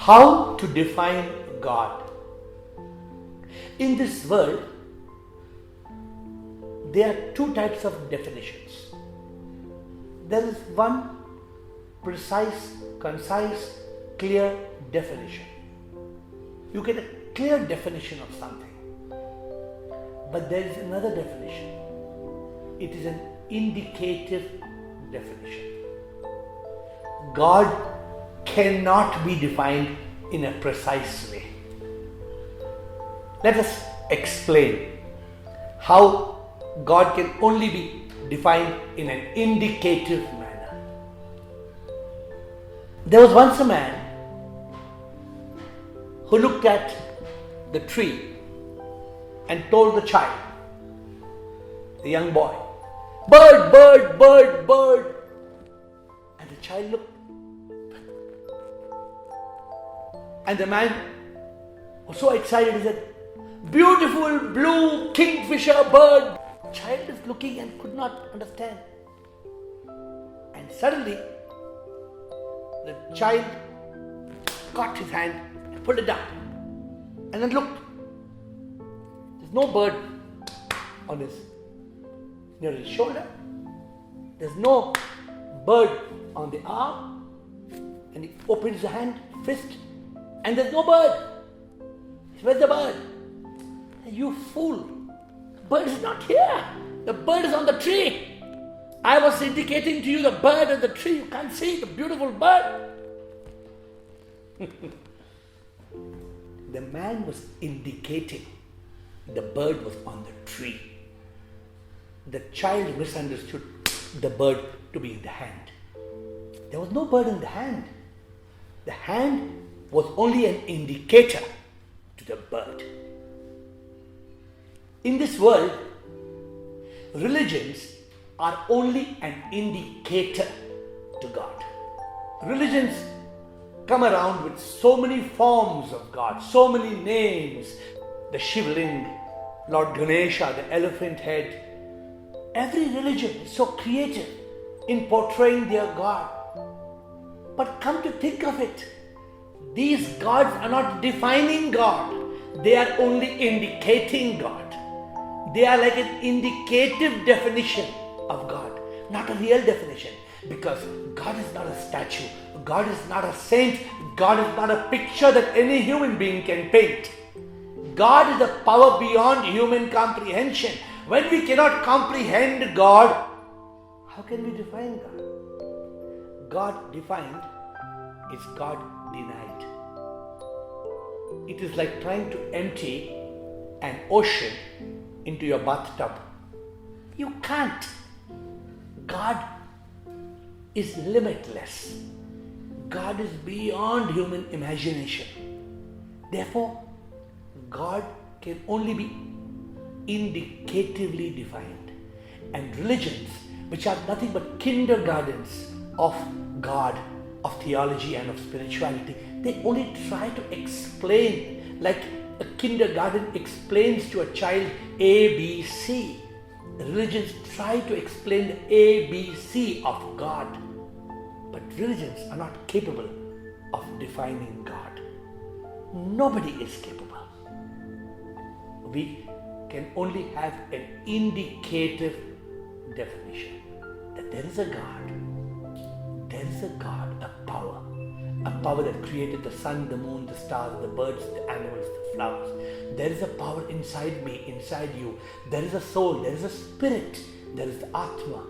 How to define God? In this world, there are two types of definitions. There is one precise, concise, clear definition. You get a clear definition of something. But there is another definition. It is an indicative definition. God cannot be defined in a precise way. Let us explain how God can only be defined in an indicative manner. There was once a man who looked at the tree and told the child, the young boy, "Bird, bird, bird, bird." And the child looked. And the man was so excited, he said, "Beautiful blue kingfisher bird." The child is looking and could not understand. And suddenly, the child caught his hand and pulled it down. And then looked. There's no bird on his near his shoulder. There's no bird on the arm. And he opens the hand, fist, and there's no bird. Where's the bird? You fool. The bird is not here. The bird is on the tree. I was indicating to you the bird on the tree. You can't see the beautiful bird. The man was indicating the bird was on the tree. The child misunderstood the bird to be in the hand. There was no bird in the hand. The hand was only an indicator to the bird. In this world, religions are only an indicator to God. Religions come around with so many forms of God, so many names. The Shivling, Lord Ganesha, the elephant head. Every religion is so creative in portraying their God. But come to think of it, these gods are not defining God. They are only indicating God. They are like an indicative definition of God, not a real definition. Because God is not a statue. God is not a saint. God is not a picture that any human being can paint. God is a power beyond human comprehension. When we cannot comprehend God, how can we define God? God defined is God denied. It is like trying to empty an ocean into your bathtub. You can't. God is limitless. God is beyond human imagination. Therefore, God can only be indicatively defined. And religions, which are nothing but kindergartens of God, of theology and of spirituality, they only try to explain, like a kindergarten explains to a child ABC. Religions try to explain the ABC of God. But religions are not capable of defining God. Nobody is capable. We can only have an indicative definition that there is a God. There is a God, a power that created the sun, the moon, the stars, the birds, the animals, the flowers. There is a power inside me, inside you. There is a soul, there is a spirit, there is the Atma.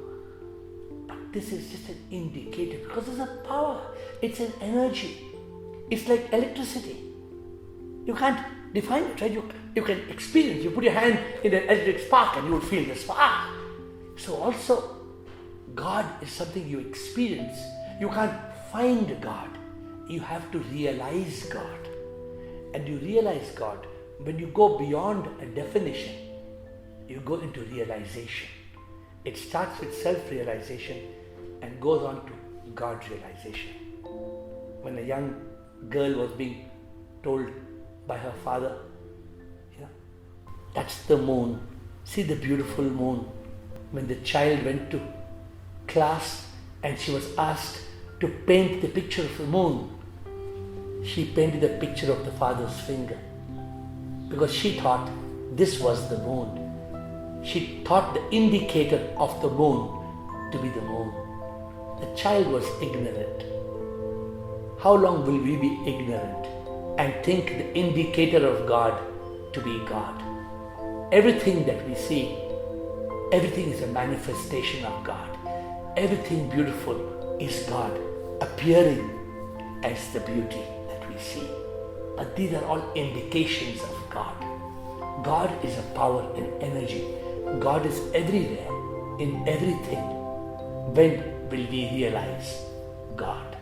But this is just an indicator because it's a power, it's an energy. It's like electricity. You can't define it, right? You can experience. You put your hand in an electric spark and you will feel the spark. So also, God is something you experience. You can't find God. You have to realize God. And you realize God when you go beyond a definition. You go into realization. It starts with self-realization and goes on to God realization. When a young girl was being told by her father, that's the moon. See the beautiful moon. When the child went to class and she was asked to paint the picture of the moon, she painted a picture of the father's finger because she thought this was the moon. She thought the indicator of the moon to be the moon. The child was ignorant. How long will we be ignorant and think the indicator of God to be God? Everything that we see, everything is a manifestation of God. Everything beautiful is God appearing as the beauty that we see. But these are all indications of God. God is a power and energy. God is everywhere, in everything. When will we realize God?